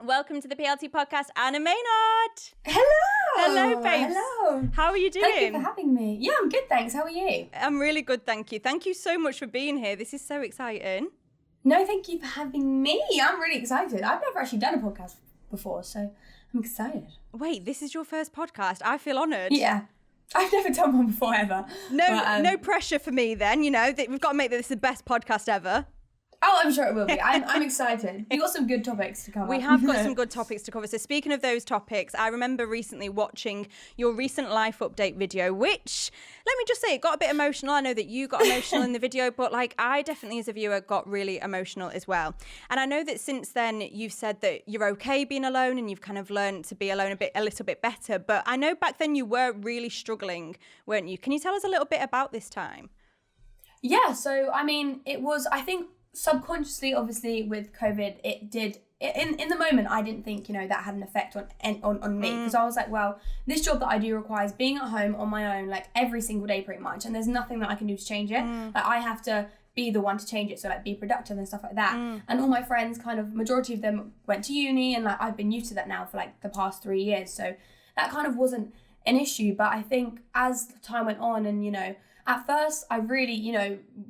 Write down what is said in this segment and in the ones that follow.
Welcome to the PLT podcast, Anna Maynard. Hello. Hello, babes. Hello. How are you doing? Thank you for having me. Yeah, I'm good, thanks. How are you? I'm really good, thank you. Thank you so much for being here. This is so exciting. No, thank you for having me. I'm really excited. I've never actually done a podcast before, so I'm excited. Wait, this is your first podcast? I feel honoured. Yeah. I've never done one before ever. No pressure for me then, you know. We've got to make this the best podcast ever. Oh, I'm sure it will be. I'm excited. We've got some good topics to cover. We have got some good topics to cover. So speaking of those topics, I remember recently watching your recent life update video, which, let me just say, it got a bit emotional. I know that you got emotional in the video, but like I definitely as a viewer got really emotional as well. And I know that since then you've said that you're okay being alone and you've kind of learned to be alone a little bit better. But I know back then you were really struggling, weren't you? Can you tell us a little bit about this time? Yeah, so I mean, it was, I think, subconsciously, obviously, with COVID, it did. In the moment, I didn't think, that had an effect on me, because I was like, well, this job that I do requires being at home on my own, like every single day, pretty much, and there's nothing that I can do to change it. Like I have to be the one to change it, so like be productive and stuff like that. And all my friends, kind of majority of them went to uni, and like I've been used to that now for like the past 3 years, so that kind of wasn't an issue. But I think as time went on, and at first, I really,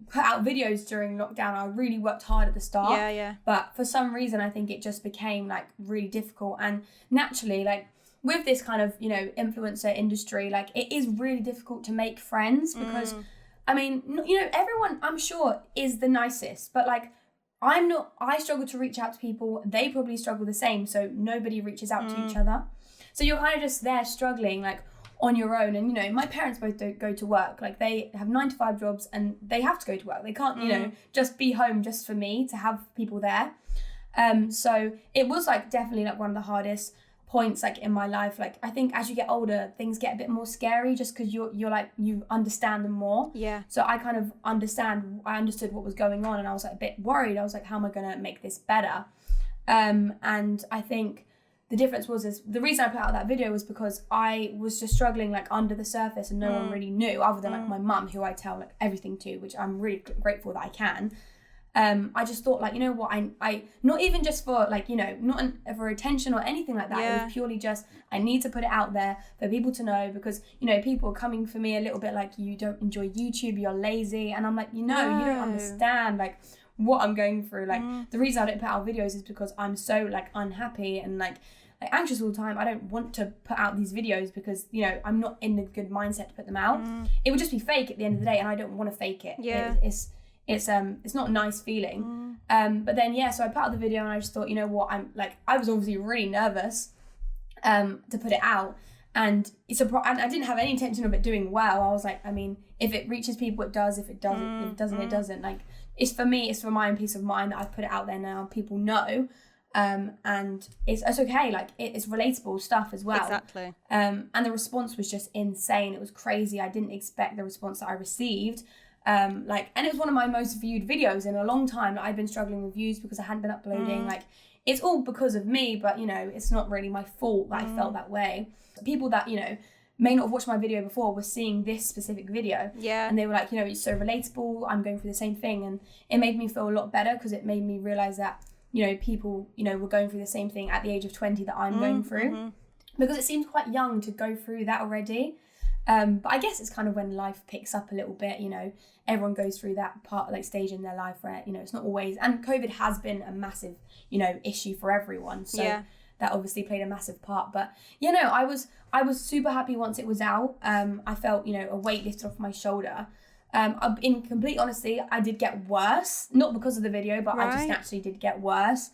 put out videos during lockdown. I really worked hard at the start. Yeah. But for some reason, I think it just became like really difficult. And naturally, like with this kind of, influencer industry, like it is really difficult to make friends because, I mean, everyone I'm sure is the nicest, but like I'm not, I struggle to reach out to people. They probably struggle the same. So nobody reaches out to each other. So you're kind of just there struggling, like, on your own. And my parents both don't go to work, like they have 9-to-5 jobs and they have to go to work. They can't just be home just for me to have people there. So it was like definitely like one of the hardest points like in my life. Like I think as you get older, things get a bit more scary just because you're like you understand them more. Yeah. So I kind of understood what was going on, and I was like a bit worried. I was like, how am I gonna make this better? And I think the difference is the reason I put out that video was because I was just struggling like under the surface, and no one really knew other than like my mum, who I tell like everything to, which I'm really grateful that I can. I just thought like, what, I not even just for like, not for attention or anything like that. Yeah. It was purely just, I need to put it out there for people to know, because, people are coming for me a little bit like, you don't enjoy YouTube, you're lazy. And I'm like, you don't understand like what I'm going through. Like the reason I don't put out videos is because I'm so like unhappy and like anxious all the time. I don't want to put out these videos because I'm not in the good mindset to put them out. It would just be fake at the end of the day, and I don't want to fake it. It's not a nice feeling. But then so I put out the video, and I just thought, what, I was obviously really nervous to put it out, and and I didn't have any intention of it doing well. I was like, I mean, if it reaches people, it does. If it doesn't, if it doesn't, it doesn't. Like it's for me, it's for my own peace of mind that I've put it out there now. People know. And it's okay, like it's relatable stuff as well. Exactly. And the response was just insane. It was crazy. I didn't expect the response that I received. And it was one of my most viewed videos in a long time. I've been struggling with views because I hadn't been uploading. Like it's all because of me, but it's not really my fault that I felt that way. People that may not have watched my video before were seeing this specific video, and they were like, it's so relatable. I'm going through the same thing, and it made me feel a lot better because it made me realize that people, were going through the same thing at the age of 20 that I'm going through, because it seems quite young to go through that already. But I guess it's kind of when life picks up a little bit, everyone goes through that part, like stage in their life where, it's not always, and COVID has been a massive, issue for everyone. So that obviously played a massive part. But, I was super happy once it was out. I felt, a weight lifted off my shoulder. In complete honesty, I did get worse, not because of the video, but I just naturally did get worse.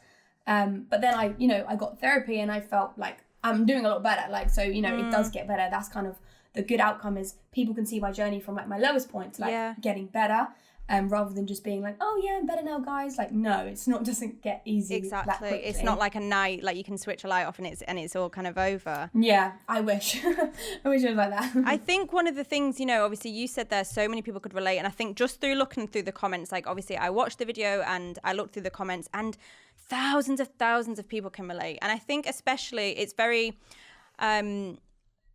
But then I got therapy, and I felt like I'm doing a lot better. Like, so, it does get better. That's kind of the good outcome, is people can see my journey from like my lowest point to like getting better. Rather than just being like, oh yeah, I'm better now, guys. Like, no, doesn't get easy. Exactly. It's not like a night, like you can switch a light off and it's all kind of over. Yeah, I wish. I wish it was like that. I think one of the things, obviously you said there so many people could relate, and I think just through looking through the comments, like obviously I watched the video and I looked through the comments, and thousands of people can relate. And I think especially it's very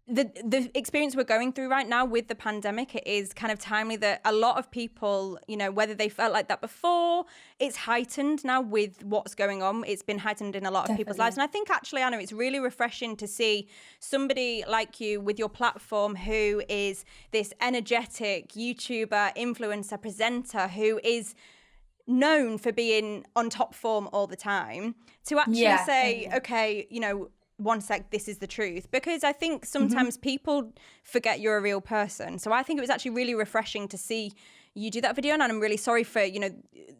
the experience we're going through right now with the pandemic, it is kind of timely that a lot of people, you know, whether they felt like that before, it's heightened now with what's going on. It's been heightened in a lot of people's lives. And I think actually, Anna, it's really refreshing to see somebody like you with your platform who is this energetic YouTuber, influencer, presenter who is known for being on top form all the time, to actually say, okay, you know, one sec, this is the truth. Because I think sometimes people forget you're a real person. So I think it was actually really refreshing to see you do that video, and I'm really sorry for, you know,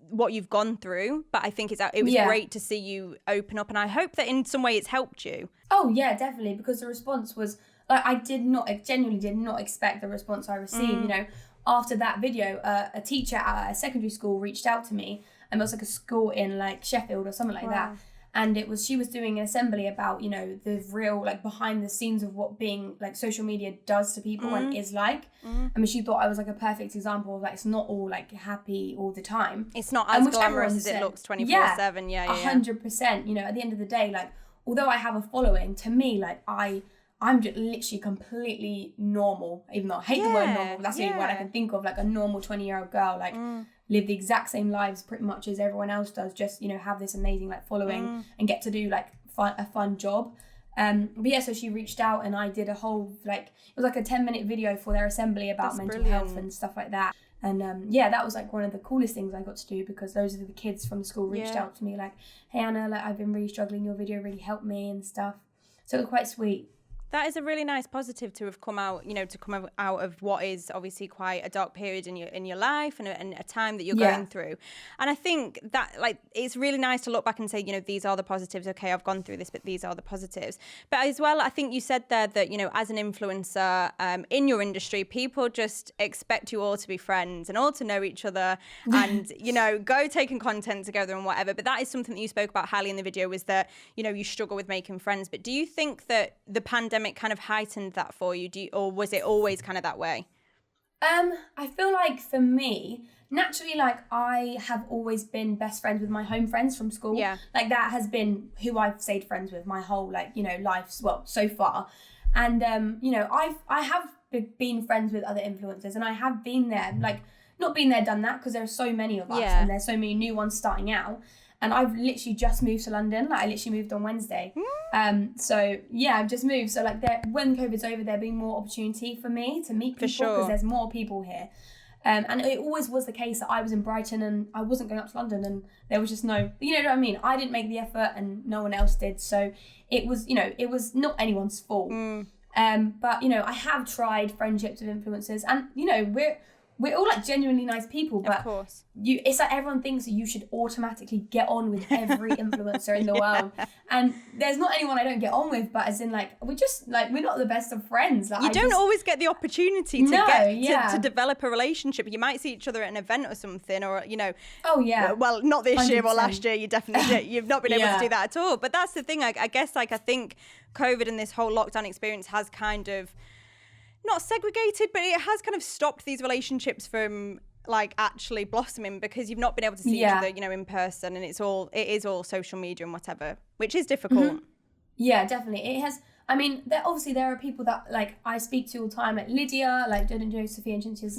what you've gone through, but I think it was great to see you open up, and I hope that in some way it's helped you. Oh yeah, definitely, because the response was like, I genuinely did not expect the response I received. You know, after that video, a teacher at a secondary school reached out to me, and it was like a school in like Sheffield or something like that. And she was doing an assembly about, you know, the real, like, behind the scenes of what being, like, social media does to people and is like. I mean, she thought I was, like, a perfect example of, like, it's not all, like, happy all the time. It's not as glamorous as it looks 24/7. Yeah. 100%. You know, at the end of the day, like, although I have a following, to me, like, I'm just literally completely normal, even though I hate the word normal. That's the only word I can think of, like, a normal 20-year-old girl, like, live the exact same lives pretty much as everyone else does, just, you know, have this amazing like following and get to do like a fun job. But yeah, so she reached out and I did a whole, like, it was like a 10-minute video for their assembly about mental health and stuff like that. And yeah, that was like one of the coolest things I got to do, because those are the kids from the school reached out to me like, hey Anna, like, I've been really struggling, your video really helped me and stuff. So it was quite sweet. That is a really nice positive to have come out, you know, to come out of what is obviously quite a dark period in your life and a time that you're going through. And I think that, like, it's really nice to look back and say, you know, these are the positives. Okay, I've gone through this, but these are the positives. But as well, I think you said there that, you know, as an influencer in your industry, people just expect you all to be friends and all to know each other and, you know, go taking content together and whatever. But that is something that you spoke about highly in the video, was that, you know, you struggle with making friends. But do you think that the pandemic kind of heightened that for you, or was it always kind of that way? I feel like for me, naturally, like, I have always been best friends with my home friends from school. Like, that has been who I've stayed friends with my whole, like, you know, life, well, so far. And you know, I have been friends with other influencers, and I have been there, like, not been there, done that, because there are so many of us and there's so many new ones starting out. And I've literally just moved to London. Like, I literally moved on Wednesday. So yeah, I've just moved. So like, when COVID's over, there'll be more opportunity for me to meet people, because there's more people here. And it always was the case that I was in Brighton and I wasn't going up to London, and there was just no, you know what I mean? I didn't make the effort and no one else did. So it was, you know, it was not anyone's fault. But, you know, I have tried friendships with influencers, and, you know, we're all like genuinely nice people, but it's like everyone thinks that you should automatically get on with every influencer in the world. And there's not anyone I don't get on with, but as in, like, we're just like, we're not the best of friends. Like, you don't always get the opportunity to to develop a relationship. You might see each other at an event or something, or, you know. Well, not this 100%. Year or last year. You definitely you've not been able to do that at all. But that's the thing. I guess, like, I think COVID and this whole lockdown experience has kind of not segregated, but it has kind of stopped these relationships from, like, actually blossoming, because you've not been able to see each other, you know, in person, and it is all social media and whatever, which is difficult. Yeah, definitely. It has. I mean, there are people that, like, I speak to all the time, like Lydia, like Sophia and Cinzia's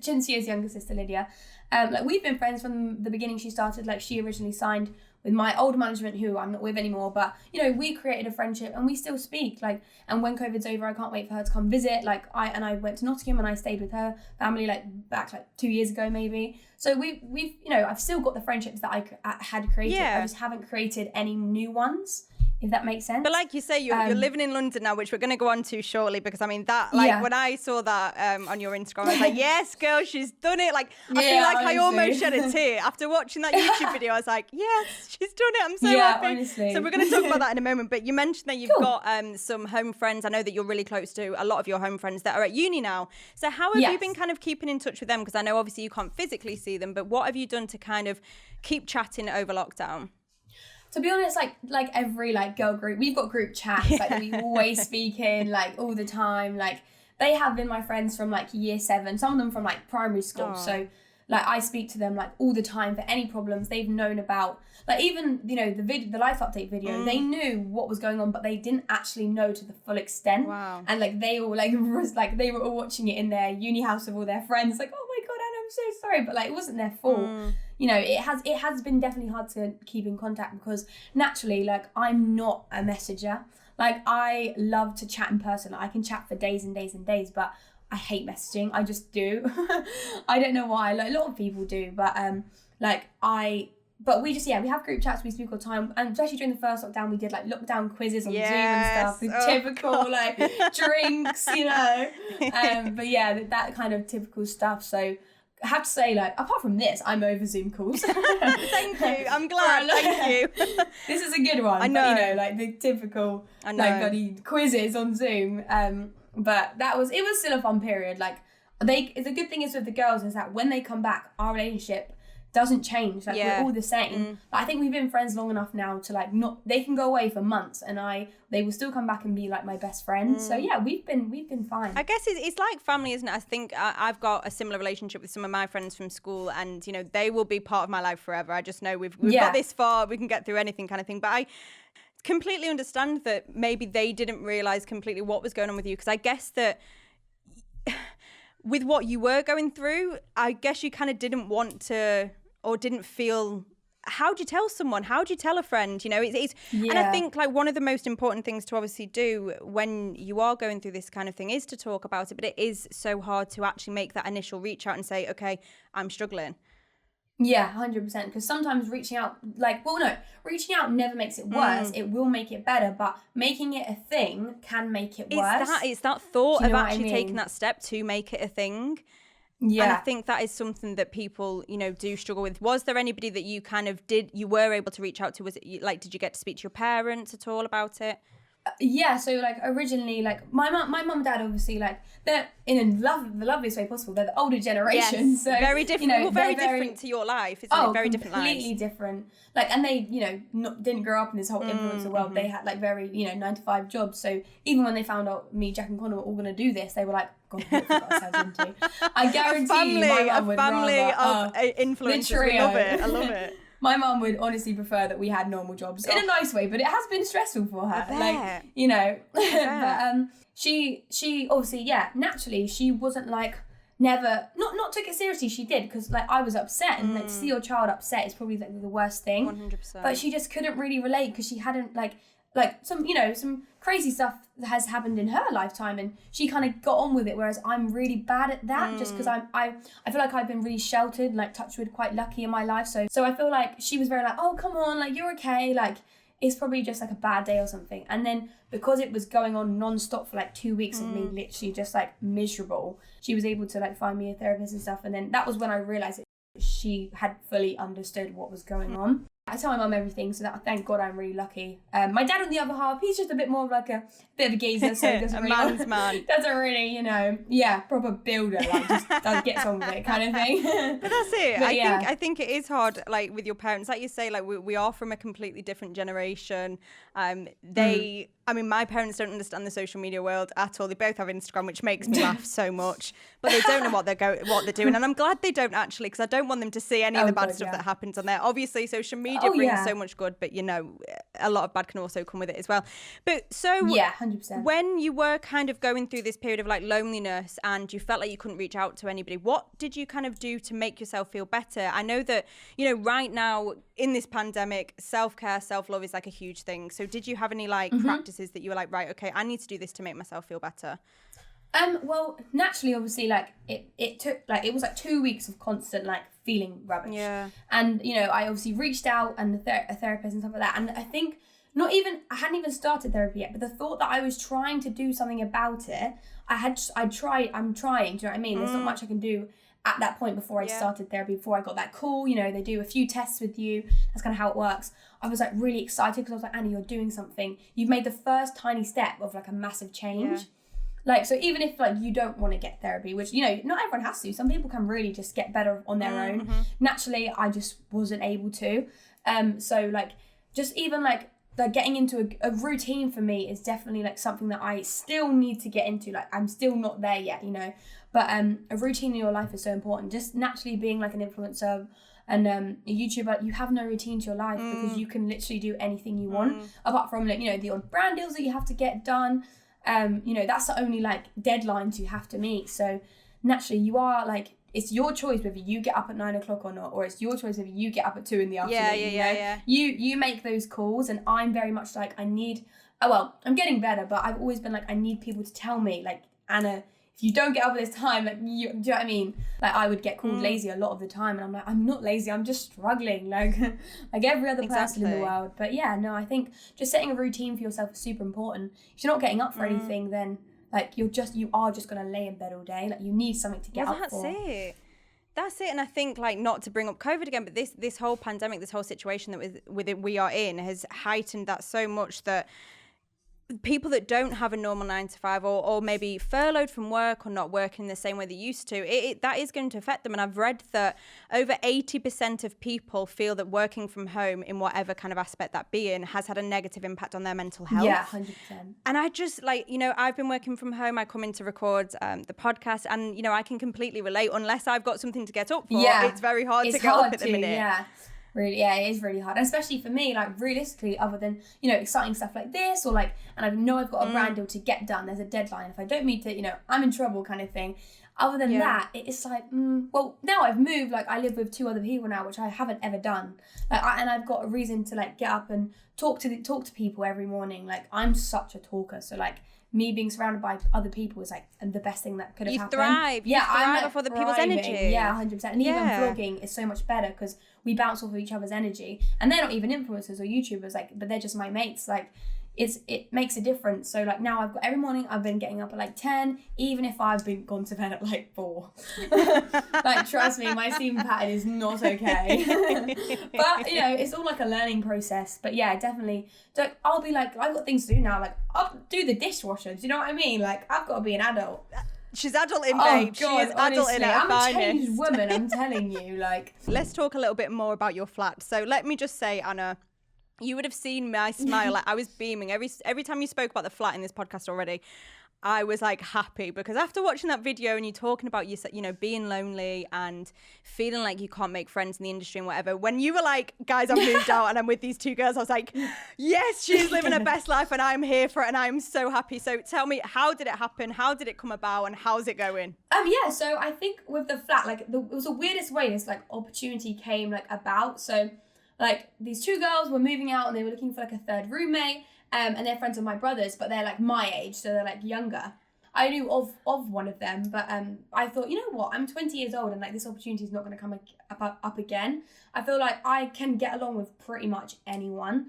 Cinzia's younger sister, Lydia. Like, we've been friends from the beginning. She started, like, she originally signed with my old management, who I'm not with anymore, but, you know, we created a friendship and we still speak, like, and when COVID's over, I can't wait for her to come visit. Like, I went to Nottingham and I stayed with her family, like, back like 2 years ago maybe. So we've you know, I've still got the friendships that I had created. I just haven't created any new ones, if that makes sense. But like you say, you're living in London now, which we're going to go on to shortly, because I mean, that, like, when I saw that on your Instagram, I was like, yes, girl, she's done it. Like, I feel like honestly. I almost shed a tear after watching that YouTube video. I was like, yes, she's done it. I'm so happy. Honestly. So we're going to talk about that in a moment. But you mentioned that you've got some home friends. I know that you're really close to a lot of your home friends that are at uni now. So how have you been kind of keeping in touch with them? Because I know obviously you can't physically see them, but what have you done to kind of keep chatting over lockdown? To be honest, like every, like, girl group, we've got group chats, like, that we always speak in, like, all the time. Like, they have been my friends from, like, year 7, some of them from, like, primary school. So Like I speak to them like all the time for any problems. They've known about, like even, you know, the life update video, they knew what was going on, but they didn't actually know to the full extent. Wow. And like they all like they were all watching it in their uni house with all their friends, like, oh my God, Anna, I'm so sorry. But like it wasn't their fault. You know, it has been definitely hard to keep in contact because naturally, like I'm not a messenger. Like I love to chat in person. I can chat for days and days and days, but I hate messaging. I just do. I don't know why. Like a lot of people do, but we just, we have group chats. We speak all the time, and especially during the first lockdown, we did like lockdown quizzes on Zoom and stuff. With typical like drinks, you know. But yeah, that kind of typical stuff. So I have to say, like, apart from this, I'm over Zoom calls. Thank you. I'm glad. Thank you. This is a good one. I know. But, you know, like the typical like bloody quizzes on Zoom. But it was still a fun period. Like the good thing is with the girls is that when they come back, our relationship doesn't change. Like we're all the same. But I think we've been friends long enough now to like they can go away for months and they will still come back and be like my best friends. So yeah, we've been fine. I guess it's like family, isn't it? I think I've got a similar relationship with some of my friends from school, and you know they will be part of my life forever. I just know we've got this far, we can get through anything kind of thing. But I completely understand that maybe they didn't realize completely what was going on with you, because I guess that with what you were going through, I guess you kind of didn't want to or didn't feel. How do you tell someone? How do you tell a friend? You know, it's and I think like one of the most important things to obviously do when you are going through this kind of thing is to talk about it. But it is so hard to actually make that initial reach out and say, okay, I'm struggling. Yeah, 100%. Because sometimes reaching out never makes it worse. It will make it better, but making it a thing can make it worse. It's that thought of actually taking that step to make it a thing. Yeah. And I think that is something that people, you know, do struggle with. Was there anybody that you kind of you were able to reach out to? Was it like, did you get to speak to your parents at all about it? Yeah, so like originally, like my mum and dad, obviously, like they're in the loveliest way possible. They're the older generation, yes, so very different. You know, very different to your life, isn't it? Very different lives. Completely different. Like, and they, you know, didn't grow up in this whole influencer world. They had like very, you know, 9-to-5 jobs. So even when they found out me, Jack, and Connor were all gonna do this, they were like, God, what have we got ourselves into? I guarantee you, my mum would rather. A family of influencers. We love it. I love it. My mum would honestly prefer that we had normal jobs in a nice way, but it has been stressful for her. Like, you know, but she obviously, naturally she wasn't like never not took it seriously. She did, because like I was upset, and like to see your child upset is probably like the worst thing. 100%. But she just couldn't really relate because she hadn't like some crazy stuff has happened in her lifetime, and she kind of got on with it, whereas I'm really bad at that just because I feel like I've been really sheltered, like touch wood, quite lucky in my life, so I feel like she was very like, oh come on, like you're okay, like it's probably just like a bad day or something. And then because it was going on non-stop for like 2 weeks of me literally just like miserable, she was able to like find me a therapist and stuff, and then that was when I realized that she had fully understood what was going on. I tell my mum everything, so that thank God I'm really lucky. My dad, on the other half, he's just a bit more of like a bit of a geezer, so he doesn't really, man. Doesn't really, you know, proper builder, like just gets on with it kind of thing. But that's it. I think it is hard, like with your parents, like you say, like we are from a completely different generation. I mean, my parents don't understand the social media world at all. They both have Instagram, which makes me laugh so much. But they don't know what they're doing, and I'm glad they don't actually, because I don't want them to see any of the bad stuff that happens on there. Obviously, social media brings so much good, but you know, a lot of bad can also come with it as well. But so 100%. When you were kind of going through this period of like loneliness and you felt like you couldn't reach out to anybody, what did you kind of do to make yourself feel better? I know that, you know, right now in this pandemic, self-care, self-love is like a huge thing. So did you have any like practices that you were like, right, okay, I need to do this to make myself feel better? Well, naturally, obviously, like it took like it was like 2 weeks of constant like feeling rubbish. Yeah. And you know, I obviously reached out and a therapist and stuff like that. And I think I hadn't even started therapy yet, but the thought that I was trying to do something about it, I'm trying. Do you know what I mean? There's not much I can do at that point before I started therapy, before I got that call. You know, they do a few tests with you. That's kind of how it works. I was like really excited because I was like, Annie, you're doing something. You've made the first tiny step of like a massive change. Yeah. Like, so even if like you don't want to get therapy, which, you know, not everyone has to. Some people can really just get better on their own. Naturally, I just wasn't able to. So like, just even like like getting into a routine for me is definitely like something that I still need to get into. Like I'm still not there yet, you know. But a routine in your life is so important. Just naturally being like an influencer and a YouTuber, you have no routine to your life because you can literally do anything you want, apart from like, you know, the odd brand deals that you have to get done. You know, that's the only like deadlines you have to meet. So naturally you are like, it's your choice whether you get up at 9 o'clock or not, or it's your choice whether you get up at 2 in the afternoon. Yeah. You make those calls, and I'm very much like, I'm getting better, but I've always been like, I need people to tell me, like, Anna, if you don't get up at this time, like, do you know what I mean? Like, I would get called lazy a lot of the time, and I'm like, I'm not lazy, I'm just struggling, like every other person in the world. But yeah, no, I think just setting a routine for yourself is super important. If you're not getting up for anything, then like you are just gonna lay in bed all day. Like you need something to get up for. That's it. And I think, like, not to bring up COVID again, but this whole pandemic, this whole situation that we are in has heightened that so much that people that don't have a normal 9 to 5 or maybe furloughed from work or not working the same way they used to, that is going to affect them. And I've read that over 80% of people feel that working from home in whatever kind of aspect that be in has had a negative impact on their mental health. Yeah, 100%. And I just, like, you know, I've been working from home. I come in to record the podcast, and, you know, I can completely relate. Unless I've got something to get up for, it's very hard to get up at the minute. Yeah. Really, yeah, it is really hard, and especially for me, like realistically, other than, you know, exciting stuff like this, or like, and I know I've got a brand deal to get done, there's a deadline, if I don't meet it, you know, I'm in trouble kind of thing. Other than that, it's like, well, now I've moved, like I live with 2 other people now, which I haven't ever done, like, and I've got a reason to like get up and talk to people every morning. Like I'm such a talker, so like me being surrounded by other people is like the best thing that could have happened. You thrive off other people's energy. Yeah, 100%. And even vlogging is so much better because we bounce off of each other's energy, and they're not even influencers or YouTubers, like, but they're just my mates. Like it makes a difference. So like now every morning I've been getting up at like 10, even if I've been gone to bed at like 4. Like trust me, my sleeping pattern is not okay. But you know, it's all like a learning process. But yeah, definitely. So I'll be like, I've got things to do now. Like I'll do the dishwasher. Do you know what I mean? Like I've got to be an adult. She's adult in, babe. She is adult in her I'm finest. a changed woman, I'm telling you. Like, let's talk a little bit more about your flat. So let me just say, Anna, you would have seen my smile. Like I was beaming every time you spoke about the flat in this podcast already. I was like happy because after watching that video and you talking about you know, being lonely and feeling like you can't make friends in the industry and whatever, when you were like, guys, I've moved out and I'm with these 2 girls, I was like, yes, she's living her best life and I'm here for it and I'm so happy. So tell me, how did it happen? How did it come about and how's it going? Yeah, so I think with the flat, like it was the weirdest way this like opportunity came like about. So like these 2 girls were moving out and they were looking for like a 3rd roommate. And they're friends of my brothers, but they're like my age, so they're like younger. I knew of one of them, but I thought, you know what, I'm 20 years old and like this opportunity is not going to come up again. I feel like I can get along with pretty much anyone.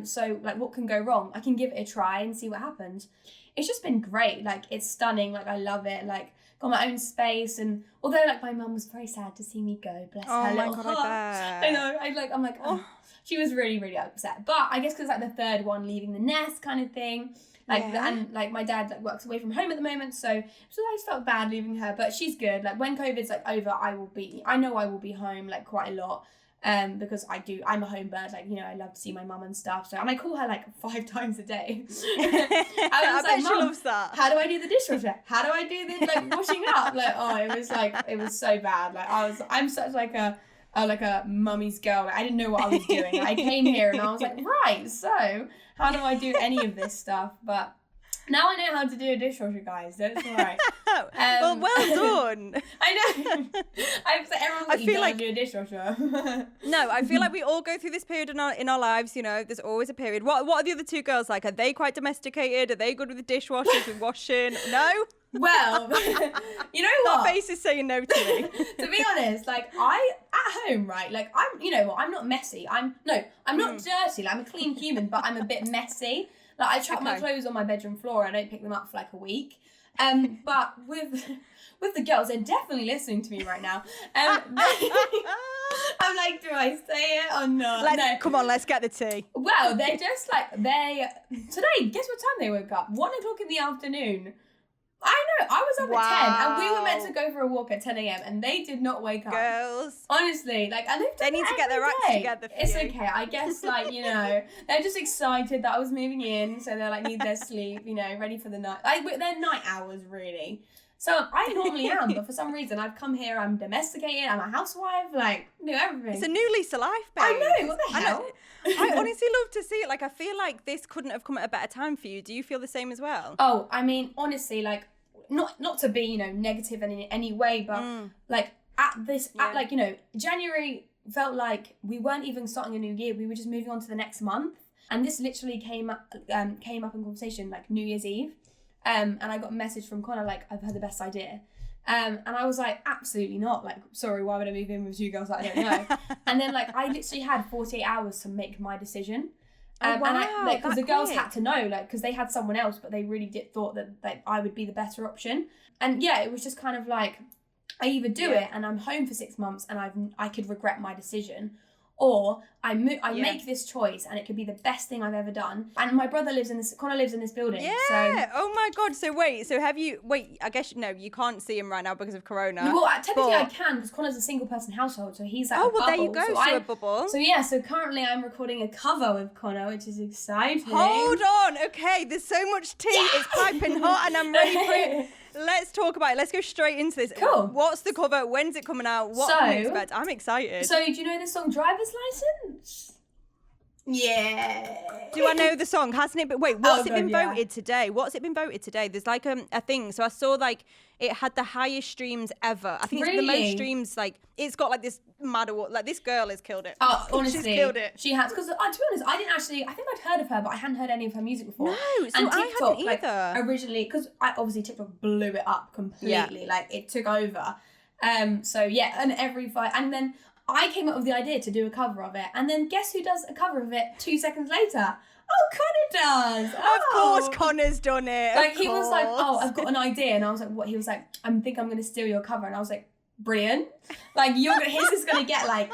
So like what can go wrong? I can give it a try and see what happens. It's just been great. Like it's stunning. Like I love it. Like got my own space, and although like my mum was very sad to see me go, bless her little heart. I know. I'm like, oh. She was really, really upset. But I guess because like the 3rd one leaving the nest kind of thing. Like and like my dad like works away from home at the moment, so I just felt bad leaving her. But she's good. Like when COVID's like over, I know I will be home like quite a lot. Because I'm a home bird, like, you know, I love to see my mum and stuff. So, and I call her like 5 times a day. I bet she loves that. How do I do the dishwasher? How do I do the like washing up? Like, oh, it was so bad. Like I'm such like a mummy's girl. Like, I didn't know what I was doing. I came here and I was like, right, so how do I do any of this stuff? But now I know how to do a dishwasher, guys. That's all right. Well done. I know. I feel like do a dishwasher. No, I feel like we all go through this period in our lives. You know, there's always a period. What are the other 2 girls like? Are they quite domesticated? Are they good with the dishwashers, with washing? No. Well, you know what? That face is saying no to me. To be honest, like I at home, right? Like you know what? I'm not messy. I'm not dirty. Like I'm a clean human, but I'm a bit messy. Like I chuck my clothes on my bedroom floor and I don't pick them up for like a week. But with the girls, they're definitely listening to me right now. I'm like, do I say it or not? Come on, let's get the tea. Well, they're just like today. Guess what time they woke up? 1 o'clock in the afternoon. I know, I was up at 10 and we were meant Wow. to go for a walk at 10 a.m. and they did not wake up. Girls. Honestly, like, and They need to get their acts together for It's you. okay. I guess, like, you know, they're just excited that I was moving in, so they're like, need their sleep, you know, ready for the night. Like, they're night hours, really. So I normally am, but for some reason I've come here, I'm domesticated, I'm a housewife, like, do everything. It's a new lease of life, babe. I know, what the hell? I honestly love to see it. Like, I feel like this couldn't have come at a better time for you. Do you feel the same as well? Oh, I mean, honestly, like, not to be, you know, negative in any way, but like like, you know, January felt like we weren't even starting a new year. We were just moving on to the next month. And this literally came up in conversation like New Year's Eve. And I got a message from Connor, like, I've had the best idea. And I was like, absolutely not. Like, sorry, why would I move in with two girls that I don't know? And then, like, I literally had 48 hours to make my decision. Wow, And I, like, because the girls quick. had to know, like, because they had someone else, but they really thought that like, I would be the better option. And yeah, it was just kind of like, I either do it and I'm home for 6 months and I could regret my decision, or I make this choice and it could be the best thing I've ever done. And my brother Connor lives in this building. Yeah. So, Oh my God. So I guess, no, you can't see him right now because of Corona. well, technically I but- can, because Connor's a single person household, so he's like Oh, a well, there you bubble. go. So a bubble. So yeah, so currently I'm recording a cover with Connor, which is exciting. Hold on. Okay. There's so much tea. It's piping hot and I'm ready for it. Let's talk about it. Let's go straight into this. Cool. What's the cover? When's it coming out? What can we expect? I'm excited. So do you know the song Driver's License? Yeah. Do I know the song? Hasn't it been... Wait, what's it been God, yeah. voted today? What's it been voted today? There's like a thing. So I saw like it had the highest streams ever. I think it's the most Really? streams. Like it's got like this mad award. Like this girl has killed it. Oh, honestly, She's killed it. She has. Because to be honest, I think I'd heard of her, but I hadn't heard any of her music before. No, so and I TikTok, hadn't like, either. originally, because obviously TikTok blew it up completely. Like it took over. So yeah, and and then I came up with the idea to do a cover of it, and then guess who does a cover of it 2 seconds later? Oh, Connor does. Of course, Connor's done it. Like of he was like, course. oh, I've got an idea, and I was like, what? He was like, I think I'm going to steal your cover, and I was like, brilliant. Like his is going to get like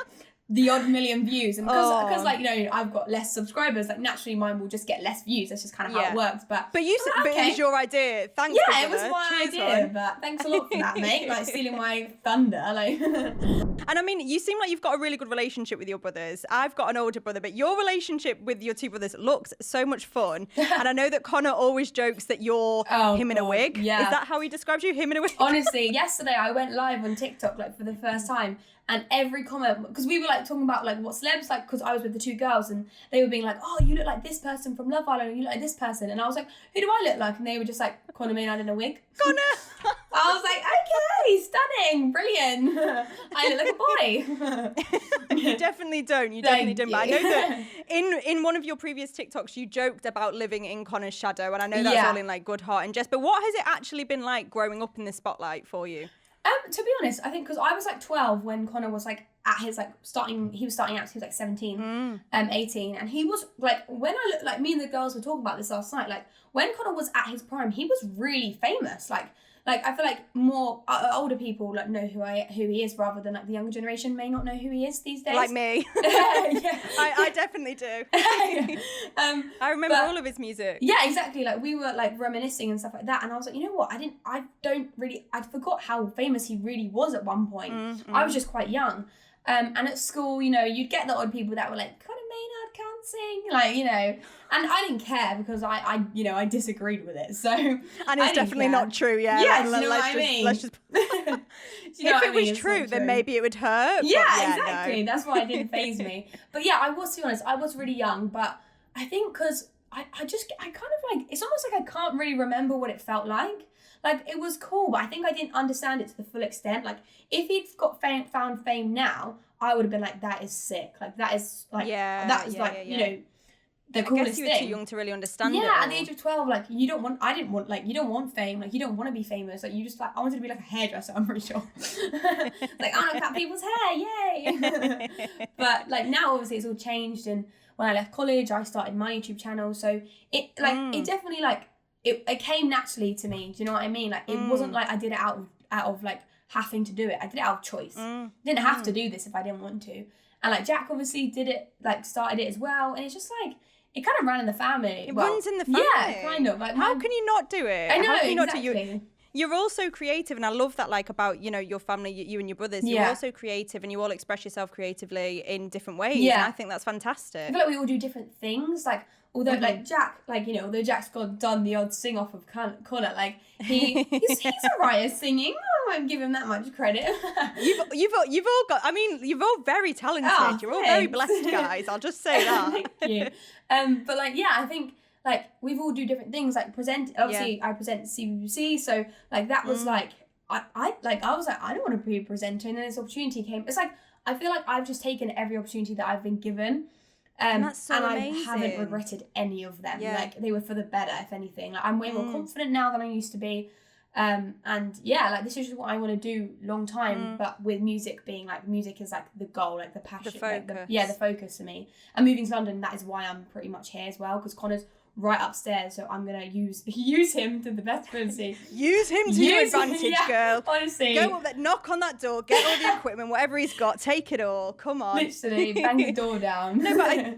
the odd million views, and because like, you know, I've got less subscribers, like naturally mine will just get less views. That's just kind of how it works. But you said, but it was your idea. Thanks. yeah, it was my Cheers, idea. hon. But thanks a lot for that, mate. Like stealing my thunder. Like And I mean, you seem like you've got a really good relationship with your brothers. I've got an older brother, but your relationship with your two brothers looks so much fun. And I know that Connor always jokes that you're him in a God, wig. yeah. Is that how he describes you? Him in a wig? honestly, yesterday I went live on TikTok like for the first time. And every comment, because we were like talking about like what celebs, like, because I was with the two girls and they were being like, oh, you look like this person from Love Island, and you look like this person. And I was like, who do I look like? And they were just like, Connor Maynard in a wig. Connor! I was like, okay, stunning, brilliant. I look like a boy. You definitely don't. You definitely don't. But I know that in one of your previous TikToks, you joked about living in Connor's shadow. And I know that's all in like good heart and jest. But what has it actually been like growing up in the spotlight for you? To be honest, I think because I was like 12 when Connor was like at his like he was starting out, so he was like 17, 18, and he was like, when I look, like me and the girls were talking about this last night, like when Connor was at his prime, he was really famous. Like I feel like more older people like know who he is, rather than like the younger generation may not know who he is these days. Like me. Yeah. I definitely do. I remember all of his music. Yeah, exactly. Like we were like reminiscing and stuff like that, and I was like, you know what? I forgot how famous he really was at one point. I was just quite young. And at school, you know, you'd get the odd people that were like, Connor Maynard can't sing, like, you know, and I didn't care because I disagreed with it. So And it's definitely not true, yeah. Yeah, do you know what I mean? Let's just... Do you know if what I it mean? was It's true, not then maybe it would hurt. Yeah, but exactly. No. That's why it didn't faze me. But yeah, to be honest, I was really young, but I think because I kind of like, it's almost like I can't really remember what it felt like. Like, it was cool, but I think I didn't understand it to the full extent. Like, if he'd found fame now, I would have been like, that is sick. Like, that is, like, you know, the coolest I guess you were thing. too young to really understand it. Yeah, at all. the age of 12, like, you don't want fame. Like, you don't want to be famous. Like, you just, like, I wanted to be like a hairdresser, I'm pretty sure. Like, I want to cut people's hair, yay! But, like, now, obviously, it's all changed. And when I left college, I started my YouTube channel. So, it definitely, like, it came naturally to me. Do you know what I mean? Like, it wasn't like I did it out of like having to do it. I did it out of choice. Didn't have to do this if I didn't want to. And like Jack obviously did it, like started it as well. And it's just like, it kind of ran in the family. It runs in the family. Yeah, kind of. Like, how can you not do it? I know, How can you exactly. not do you're also creative, and I love that, like, about, you know, your family, you and your brothers. You're also creative, and you all express yourself creatively in different ways. Yeah. And I think that's fantastic. I feel like we all do different things. Like, although, like, Jack, like, you know, although Jack's done the odd sing off of Connor, like, he's all right at singing. I won't give him that much credit. You've all got, I mean, you're all very talented. Oh, you're all very blessed, guys. I'll just say that. Thank you. But, like, yeah, I think, like, we've all do different things. Like, obviously, I present CBBC, so, like, that was, like, I was like, I don't want to be a presenter, and then this opportunity came. It's like, I feel like I've just taken every opportunity that I've been given. And that's so amazing. I haven't regretted any of them. Yeah. Like, they were for the better, if anything. Like, I'm way more confident now than I used to be. And yeah, like, this is just what I want to do long time. But with music being, like, music is, like, the goal, like, the passion. The focus. Like, the focus for me. And moving to London, that is why I'm pretty much here as well, because Connor's right upstairs, so I'm gonna use him to the best ability. Use him to your advantage, girl. Honestly, go up there, knock on that door, get all the equipment, whatever he's got, take it all. Come on, literally bang the door down. No, but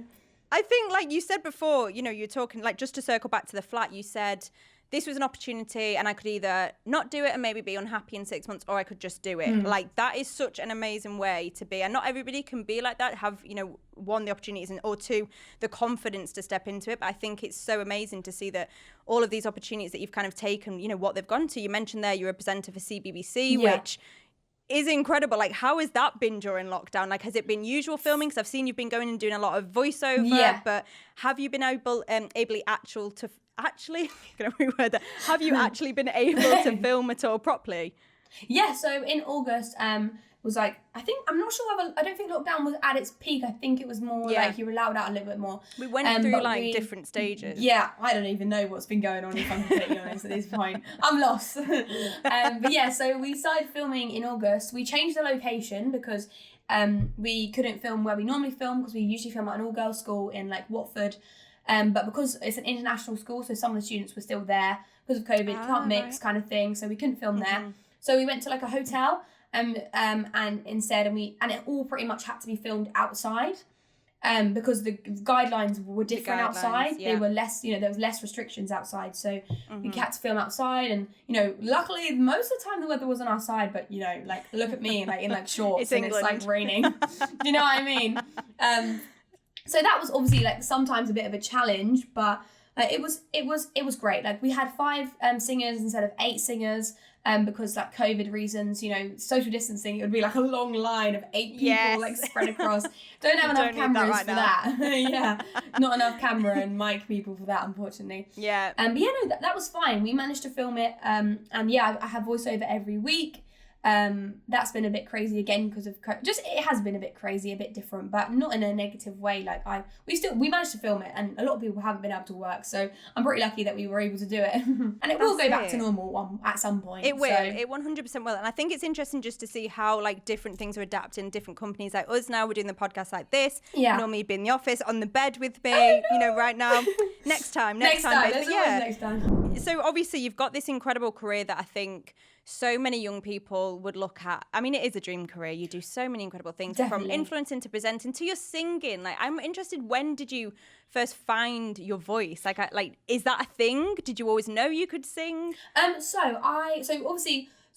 I think, like you said before, you know, you're talking, like, just to circle back to the flat, you said this was an opportunity and I could either not do it and maybe be unhappy in 6 months, or I could just do it. Like, that is such an amazing way to be. And not everybody can be like that, have, you know, one, the opportunities, and or two, the confidence to step into it. But I think it's so amazing to see that all of these opportunities that you've kind of taken, you know, what they've gone to. You mentioned there you're a presenter for CBBC, which is incredible. Like, how has that been during lockdown? Like, has it been usual filming? Because I've seen you've been going and doing a lot of voiceover, but have you been able to have you actually been able to film at all properly? Yeah, so in August, was like, I'm not sure I don't think lockdown was at its peak. I think it was more like you were allowed out a little bit more. We went through different stages. Yeah, I don't even know what's been going on, if I'm completely honest at this point. I'm lost. But yeah, so we started filming in August. We changed the location because we couldn't film where we normally film, because we usually film at an all-girls school in, like, Watford. But because it's an international school, so some of the students were still there because of COVID, can't mix kind of thing, so we couldn't film there. So we went to, like, a hotel, and instead, and it all pretty much had to be filmed outside, because the guidelines were different outside. They were less, you know, there was less restrictions outside, so we had to film outside. And, you know, luckily most of the time the weather was on our side, but, you know, like, look at me, like, in, like, shorts it's and England. It's like raining. Do you know what I mean? So that was obviously, like, sometimes a bit of a challenge, but it was great. Like, we had 5 singers instead of 8 singers, because, like, COVID reasons, you know, social distancing, it would be like a long line of 8 people like spread across. Don't have enough cameras for that. Yeah, not enough camera and mic people for that, unfortunately. Yeah. But yeah, no, that was fine. We managed to film it. And yeah, I have voiceover every week. That's been a bit crazy again because of it has been a bit crazy, a bit different, but not in a negative way. Like, we managed to film it, and a lot of people haven't been able to work, so I'm pretty lucky that we were able to do it. And it will go back to normal at some point. It will. It 100% will. And I think it's interesting just to see how, like, different things are adapting. Different companies like us now, we're doing the podcast like this. Yeah. Normally you'd be in the office on the bed with me, you know, right now. Next time. There's always next time. So obviously you've got this incredible career that I think so many young people would look at. I mean, it is a dream career. You do so many incredible things. Definitely. From influencing to presenting to your singing. Like, I'm interested, when did you first find your voice? Like, is that a thing? Did you always know you could sing? So I went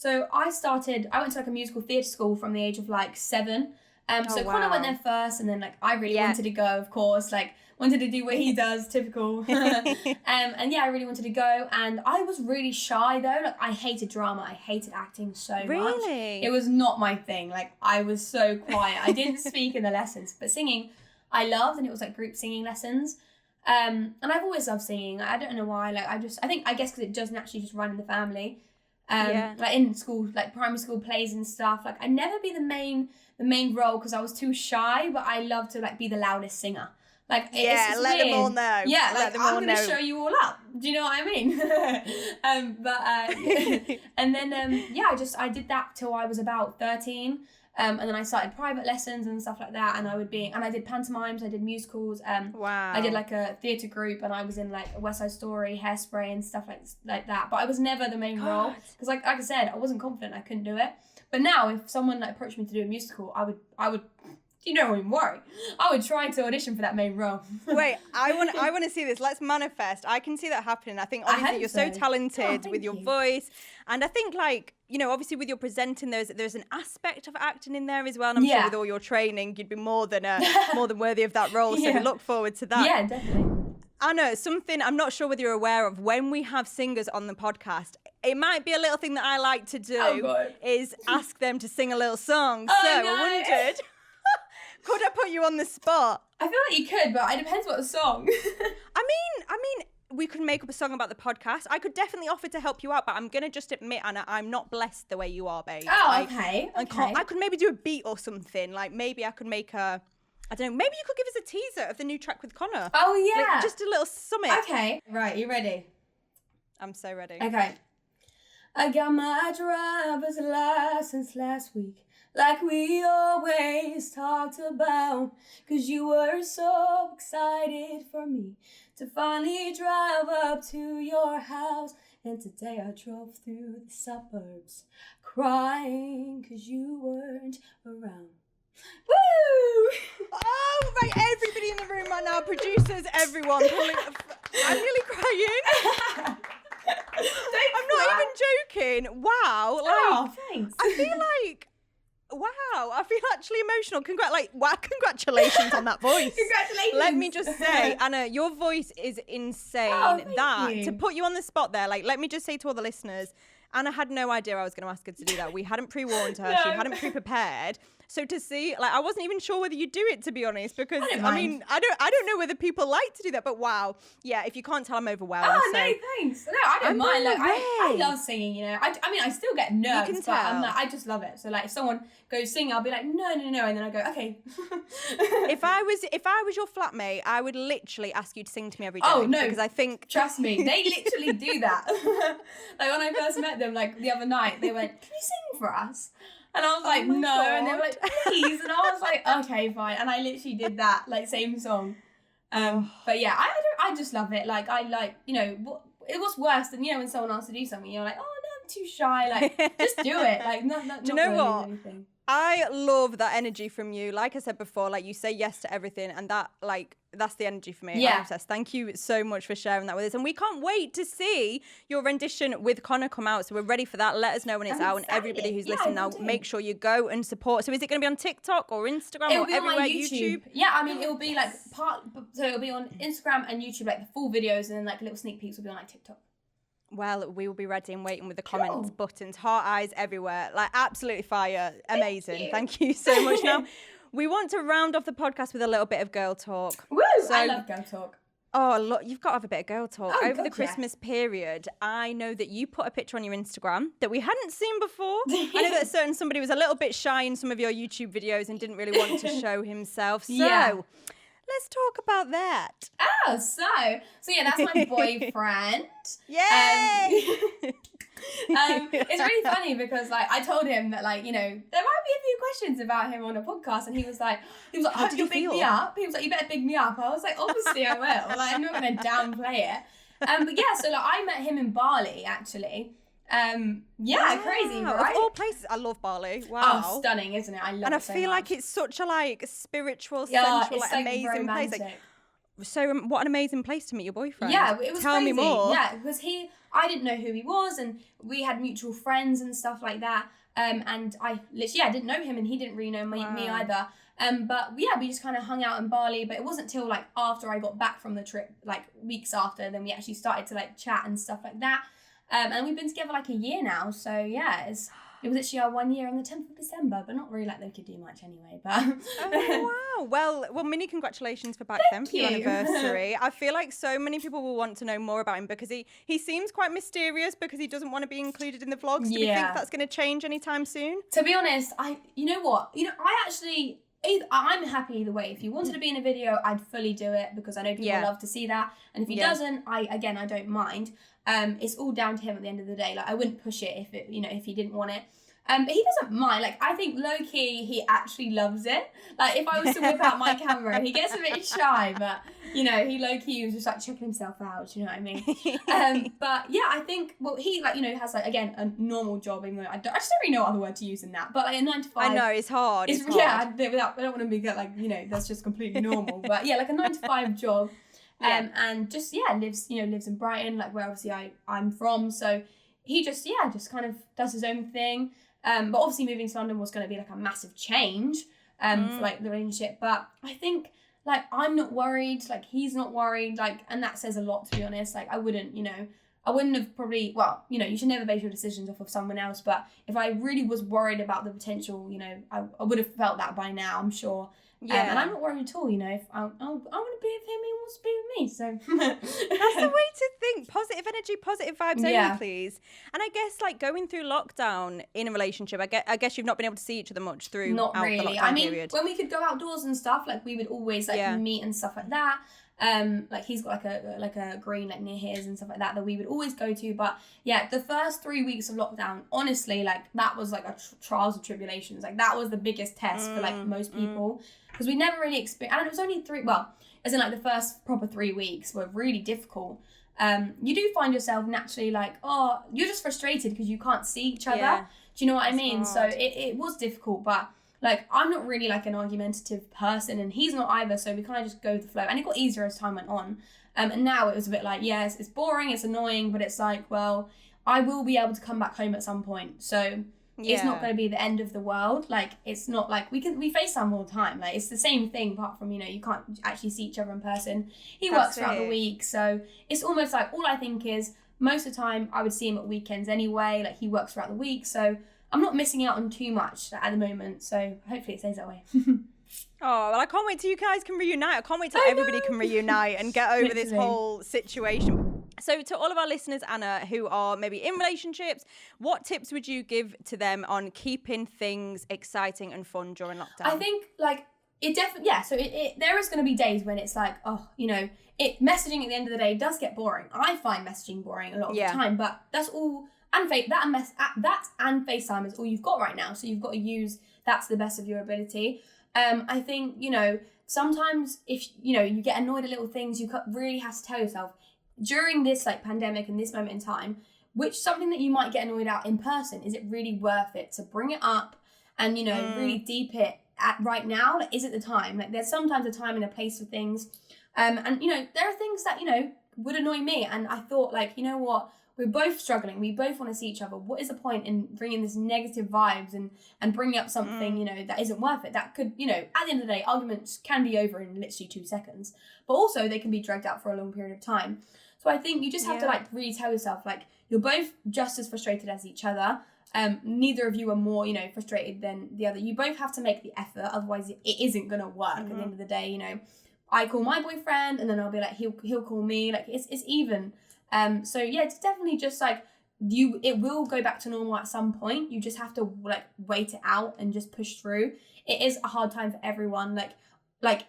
to, like, a musical theatre school from the age of, like, 7. Connor went there first, and then, like, I really wanted to go, of course, like, wanted to do what he does, typical. And yeah, I really wanted to go, and I was really shy though. Like, I hated drama, I hated acting so much. Really? It was not my thing. Like, I was so quiet. I didn't speak in the lessons, but singing I loved, and it was, like, group singing lessons. And I've always loved singing. I don't know why. Like, I guess because it does naturally just run in the family. Like, in school, like primary school plays and stuff. Like, I'd never be the main role because I was too shy, but I love to, like, be the loudest singer. Like, it's let weird. Them all know. Yeah, like, I'm going to show you all up. Do you know what I mean? And then, I did that till I was about 13. And then I started private lessons and stuff like that. And I did pantomimes, I did musicals. Wow. I did, like, a theatre group, and I was in, like, a West Side Story, Hairspray and stuff like that. But I was never the main role. Because, like I said, I wasn't confident, I couldn't do it. But now, if someone, like, approached me to do a musical, I would You know, I wouldn't worry. I would try to audition for that main role. Wait, I want to see this. Let's manifest. I can see that happening. I think obviously you're so talented with your voice, and I think like, you know, obviously with your presenting, there's an aspect of acting in there as well. And I'm sure with all your training, you'd be more than worthy of that role. So we look forward to that. Yeah, definitely. Anna, something I'm not sure whether you're aware of, when we have singers on the podcast, it might be a little thing that I like to do is ask them to sing a little song. I wondered, could I put you on the spot? I feel like you could, but it depends what the song. I mean, we could make up a song about the podcast. I could definitely offer to help you out, but I'm going to just admit, Anna, I'm not blessed the way you are, babe. Oh, okay. I could maybe do a beat or something. Like maybe I could make I don't know, maybe you could give us a teaser of the new track with Connor. Oh, yeah. Like, just a little summit. Okay. Right, you ready? I'm so ready. Okay. I got my driver's license last week, like we always talked about, 'cause you were so excited for me to finally drive up to your house. And today I drove through the suburbs crying 'cause you weren't around. Woo! Oh, right, everybody in the room right now, producers, everyone. I'm nearly crying. I'm not even joking. Wow. Oh, thanks. I feel like, wow, I feel actually emotional. Congratulations on that voice. Congratulations. Let me just say, Anna, your voice is insane. Oh, thank you. To put you on the spot there, like, let me just say to all the listeners, Anna had no idea I was going to ask her to do that. We hadn't pre-warned her. No. She hadn't pre-prepared. So to see, like, I wasn't even sure whether you'd do it, to be honest, because I mean, I don't know whether people like to do that, but wow, yeah. If you can't tell, I'm overwhelmed. Oh no, thanks. No, I don't mind. Like, I love singing. You know, I mean, I still get nerves, but I just love it. So like, if someone goes sing, I'll be like, no, and then I go, okay. If I was your flatmate, I would literally ask you to sing to me every day. Oh no, because I think, trust me, they literally do that. Like when I first met them, like the other night, they went, "Can you sing for us?" And I was like, no. God. And they were like, please. And I was like, okay, fine. And I literally did that, like, same song. But yeah, I just love it. Like, I like, you know, what's worse than, you know, when someone asks to do something, you're like, oh, no, I'm too shy. Like, just do it. Like, do you know what? Anything. I love that energy from you. Like I said before, like, you say yes to everything. And that, like, that's the energy for me. Yeah. I'm obsessed. Thank you so much for sharing that with us. And we can't wait to see your rendition with Connor come out. So we're ready for that. Let us know when it's out. And everybody who's listening now, make sure you go and support. So is it going to be on TikTok or Instagram or everywhere? YouTube? Yeah, I mean, it will be like so it'll be on Instagram and YouTube, like the full videos, and then like little sneak peeks will be on like TikTok. Well, we will be ready and waiting with the comments, buttons, heart eyes everywhere. Like, absolutely fire. Amazing. Thank you so much. Now, we want to round off the podcast with a little bit of girl talk. Woo! So, I love girl talk. Oh, look, you've got to have a bit of girl talk. Over the Christmas period, I know that you put a picture on your Instagram that we hadn't seen before. I know that somebody was a little bit shy in some of your YouTube videos and didn't really want to show himself. So... let's talk about that. Oh, so yeah, that's my boyfriend. Yay! It's really funny because like I told him that like, you know, there might be a few questions about him on a podcast, and he was like, how did you big me up? He was like, you better big me up. I was like, obviously I will. Like, I'm not gonna downplay it. But yeah, so like I met him in Bali actually. Crazy, right? Of all places, I love Bali. Wow. Oh, stunning, isn't it? I love it. And I feel like it's such a like spiritual, sensual, like amazing place. Like, so what an amazing place to meet your boyfriend. Yeah, it was Tell me more. Yeah, because I didn't know who he was, and we had mutual friends and stuff like that. And I literally, didn't know him, and he didn't really know me either. But yeah, we just kind of hung out in Bali, but it wasn't till like after I got back from the trip, like weeks after, then we actually started to like chat and stuff like that. And we've been together like a year now, so yeah, it was actually our 1 year on the 10th of December, but not really like they could do much anyway. But oh wow! Well, many congratulations for back then for your anniversary. I feel like so many people will want to know more about him because he seems quite mysterious because he doesn't want to be included in the vlogs. Do we think that's going to change anytime soon? To be honest, you know what? I'm happy either way. If he wanted to be in a video, I'd fully do it because I know people love to see that. And if he doesn't, I don't mind. It's all down to him at the end of the day. Like I wouldn't push it if he didn't want it. But he doesn't mind. Like, I think low-key, he actually loves it. Like, if I was to whip out my camera, he gets a bit shy, but, you know, he low-key was just, like, checking himself out, you know what I mean? But, yeah, I think, well, he, like, you know, has, like, again, a normal job, even though I just don't really know what other word to use in that. But, like, a 9 to 5... I know, it's hard. It's hard. Yeah, I don't want to be, like, you know, that's just completely normal. But, yeah, like, a 9 to 5 job. And just, lives in Brighton, like, where obviously I'm from. So he just kind of does his own thing. But obviously moving to London was going to be like a massive change for like the relationship. But I think like I'm not worried, like he's not worried, like, and that says a lot, to be honest. Like I wouldn't have probably, well, you know, you should never base your decisions off of someone else. But if I really was worried about the potential, you know, I would have felt that by now, I'm sure. Yeah, and I'm not worried at all, you know, if I want to be with him, he wants to be with me, so. That's the way to think. Positive energy, positive vibes only, please. And I guess, like, going through lockdown in a relationship, I guess you've not been able to see each other much through not really. The lockdown I mean, period. When we could go outdoors and stuff, like, we would always, like, meet and stuff like that. Like he's got like a green like near his and stuff like that we would always go to. But yeah, the first 3 weeks of lockdown, honestly, like that was like a trials and tribulations. Like that was the biggest test for like most people, because we never really experienced. And it was only as in like the first proper 3 weeks were really difficult. You do find yourself naturally like, oh, you're just frustrated because you can't see each other. Yeah, do you know what I mean? Hard. So it was difficult, but. Like, I'm not really, like, an argumentative person, and he's not either, so we kind of just go with the flow. And it got easier as time went on. And now it was a bit like, yes, it's boring, it's annoying, but it's like, well, I will be able to come back home at some point. So it's not going to be the end of the world. Like, it's not like, we FaceTime all the time. Like, it's the same thing, apart from, you know, you can't actually see each other in person. He works throughout the week, so it's almost like, all I think is, most of the time, I would see him at weekends anyway. Like, he works throughout the week, so... I'm not missing out on too much at the moment, so hopefully it stays that way. Oh, well, I can't wait till you guys can reunite. I can't wait till everybody can reunite and get over this whole situation. So to all of our listeners, Anna, who are maybe in relationships, what tips would you give to them on keeping things exciting and fun during lockdown? I think, like, it definitely, so there is going to be days when it's like, oh, you know, messaging at the end of the day does get boring. I find messaging boring a lot of the time, but that's all... And that and FaceTime is all you've got right now. So you've got to use that to the best of your ability. I think, you know, sometimes if, you know, you get annoyed at little things, you really have to tell yourself during this like pandemic and this moment in time, something that you might get annoyed at in person, is it really worth it to bring it up and, you know, really deep it at right now? Like, is it the time? Like, there's sometimes a time and a place for things. And, you know, there are things that, you know, would annoy me. And I thought, like, you know what? We're both struggling. We both want to see each other. What is the point in bringing this negative vibes and bringing up something, you know, that isn't worth it? That could, you know, at the end of the day, arguments can be over in literally 2 seconds. But also they can be dragged out for a long period of time. So I think you just have to, like, really tell yourself, like, you're both just as frustrated as each other. Neither of you are more, you know, frustrated than the other. You both have to make the effort. Otherwise, it isn't going to work at the end of the day, you know. I call my boyfriend and then I'll be like, he'll call me. Like, it's even... So yeah, it's definitely just like it will go back to normal at some point. You just have to like wait it out and just push through. It is a hard time for everyone. I'm like,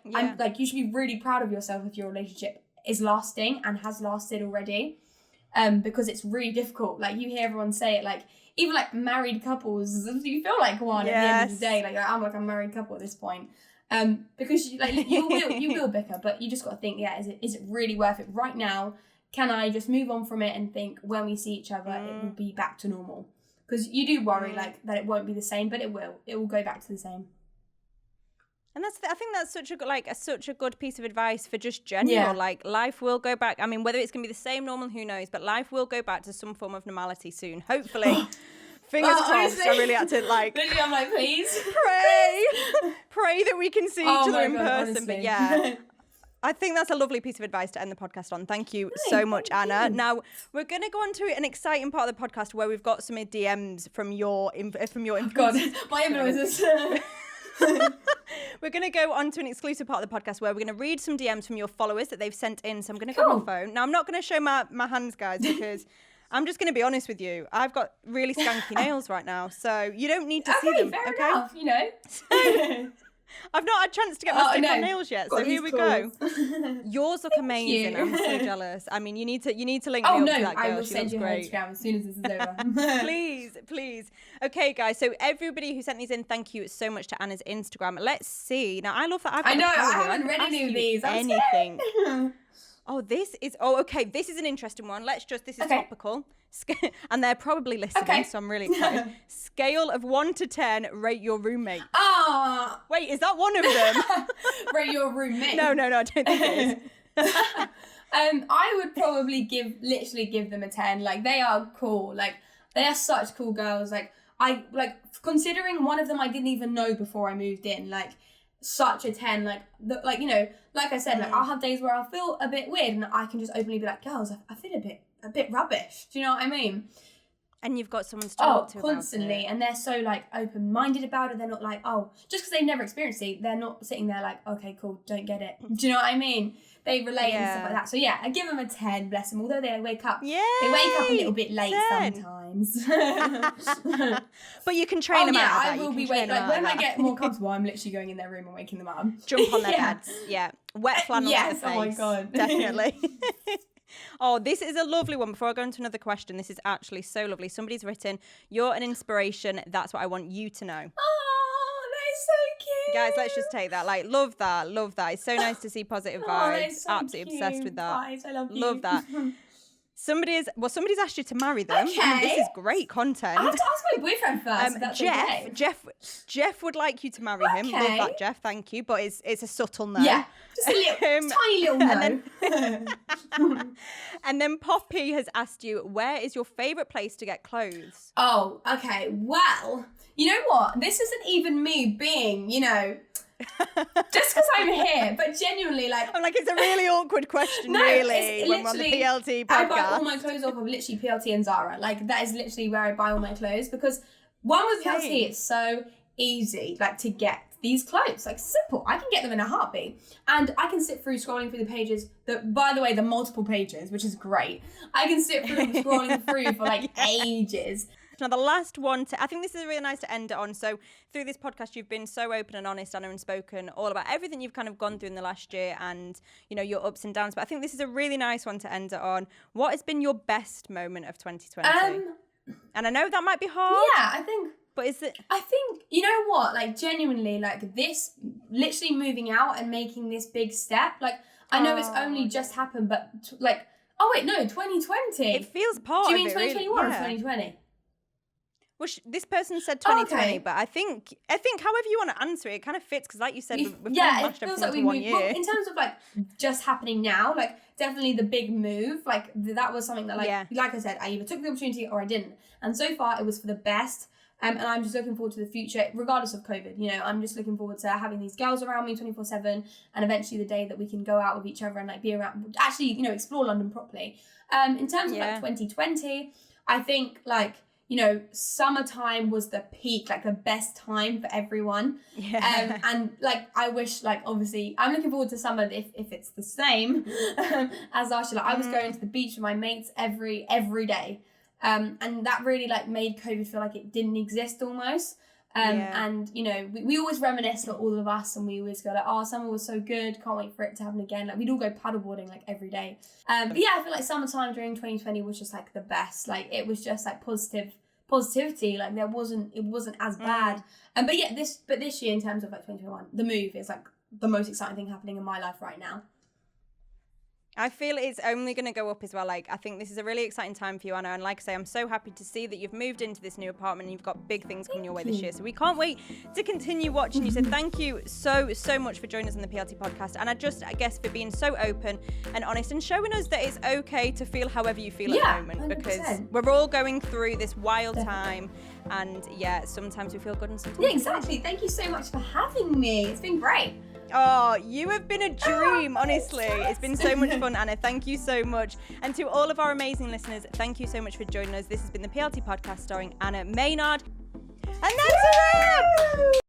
you should be really proud of yourself if your relationship is lasting and has lasted already. Because it's really difficult. Like, you hear everyone say it, like, even like married couples, you feel like one at the end of the day. Like, I'm like a married couple at this point. Because you will bicker, but you just got to think, is it really worth it right now? Can I just move on from it and think when we see each other, it will be back to normal? Because you do worry like that it won't be the same, but it will. It will go back to the same. And I think that's such a good piece of advice for just general. Like, life will go back. I mean, whether it's gonna be the same normal, who knows? But life will go back to some form of normality soon, hopefully. Fingers crossed. Honestly, I really had to like. Literally, I'm like, please pray that we can see each other in person. Honestly. But yeah. I think that's a lovely piece of advice to end the podcast on. Thank you so much, Anna. Now, we're going to go on to an exciting part of the podcast where we've got some DMs from your influencers. God, my influencers. We're going to go on to an exclusive part of the podcast where we're going to read some DMs from your followers that they've sent in. So I'm going to grab my phone. Now, I'm not going to show my hands, guys, because I'm just going to be honest with you. I've got really skanky nails right now, so you don't need to see them. Fair okay? enough, you know. I've not had a chance to get my stick-on nails yet, so Got here we these go. Yours look amazing. you. I'm so jealous. I mean, you need to link me up to that girl. I will She send looks you her great. Instagram as soon as this is over. Please. Okay, guys. So everybody who sent these in, thank you so much to Anna's Instagram. Let's see. Now I love that. I know. I haven't read any of these. Anything? Oh, this is. Oh, okay. This is an interesting one. This is topical. And they're probably listening, so I'm really excited. Scale of 1 to 10, rate your roommate. Ah. Wait, is that one of them? Rate your roommate. No, I don't think it is. I would probably literally give them a 10. Like, they are cool. Like, they are such cool girls. Like, considering one of them I didn't even know before I moved in, like, such a 10. Like I said, like, I'll have days where I'll feel a bit weird and I can just openly be like, girls, I feel a bit rubbish. Do you know what I mean? And you've got someone to talk to constantly. about it. And they're so, like, open-minded about it. They're not like, just because they've never experienced it, they're not sitting there like, okay, cool, don't get it. Do you know what I mean? They relate and stuff like that. So yeah, I give them a 10, bless them. Although they wake up a little bit late 10. Sometimes. But you can train them out of that. I will be waking. Like, when I get more comfortable, I'm literally going in their room and waking them up. Jump on their beds. Yeah. Wet flannel on the face. Oh my God. Definitely. Oh, this is a lovely one. Before I go into another question, this is actually so lovely. Somebody's written, "You're an inspiration. That's what I want you to know." Oh, that is so cute. Guys, let's just take that. Like, love that. It's so nice to see positive vibes. So absolutely cute. obsessed with that. Guys, I love you. Love that. Somebody's asked you to marry them. Okay. I mean, this is great content. I have to ask my boyfriend first. If that's okay. Jeff would like you to marry him. Love that, Jeff. Thank you. But it's a subtle no. Yeah, just a little, tiny little no. And then Poppy has asked you, where is your favourite place to get clothes? Oh, okay. Well, you know what? This isn't even me being, just because I'm here, but genuinely, like... I'm like, it's a really awkward question, really, when we're on the PLT podcast. I buy all my clothes off of literally PLT and Zara. Like, that is literally where I buy all my clothes, because one with PLT, it's so easy, like, to get these clothes. Like, simple. I can get them in a heartbeat. And I can sit through scrolling through the pages, by the way, the multiple pages, which is great. I can sit through scrolling through for, like, ages. Now, the last one, I think this is really nice to end it on. So through this podcast, you've been so open and honest, Anna, and spoken all about everything you've kind of gone through in the last year and, your ups and downs. But I think this is a really nice one to end it on. What has been your best moment of 2020? And I know that might be hard. Yeah, I think... But is it... I think, you know what? Like, genuinely, like, this, literally moving out and making this big step, like, I know it's only just happened, but, 2020. It feels part of it. Do you mean 2021 or 2020? Well, this person said 2020, but I think however you want to answer it, it kind of fits because, like you said, we've kind of mashed everything into 1 year. Well, in terms of like just happening now, like definitely the big move, like that was something that like I said, I either took the opportunity or I didn't, and so far it was for the best. And I'm just looking forward to the future, regardless of COVID. I'm just looking forward to having these girls around me 24/7, and eventually the day that we can go out with each other and like be around, actually, explore London properly. In terms of like 2020, I think like. Summertime was the peak, like the best time for everyone. Yeah. And like, I wish, like, obviously, I'm looking forward to summer if it's the same as last year. Like, I was going to the beach with my mates every day. And that really like made COVID feel like it didn't exist almost. And we always reminisce, like, all of us, and we always go like, oh, summer was so good, can't wait for it to happen again. Like, we'd all go paddleboarding like every day. But yeah, I feel like summertime during 2020 was just like the best. Like, it was just like positivity. Like, it wasn't as bad. But this year, in terms of like 2021, the move is like the most exciting thing happening in my life right now. I feel it's only going to go up as well. Like, I think this is a really exciting time for you, Anna. And like I say, I'm so happy to see that you've moved into this new apartment and you've got big things coming your way this year. So we can't wait to continue watching you. So thank you so much for joining us on the PLT podcast. And I guess for being so open and honest and showing us that it's okay to feel however you feel at the moment. 100%. Because we're all going through this wild time. And sometimes we feel good and sometimes exactly. Thank you so much for having me. It's been great. Oh, you have been a dream, honestly. It's been so much fun, Anna. Thank you so much. And to all of our amazing listeners, thank you so much for joining us. This has been the PLT podcast starring Anna Maynard. And that's it!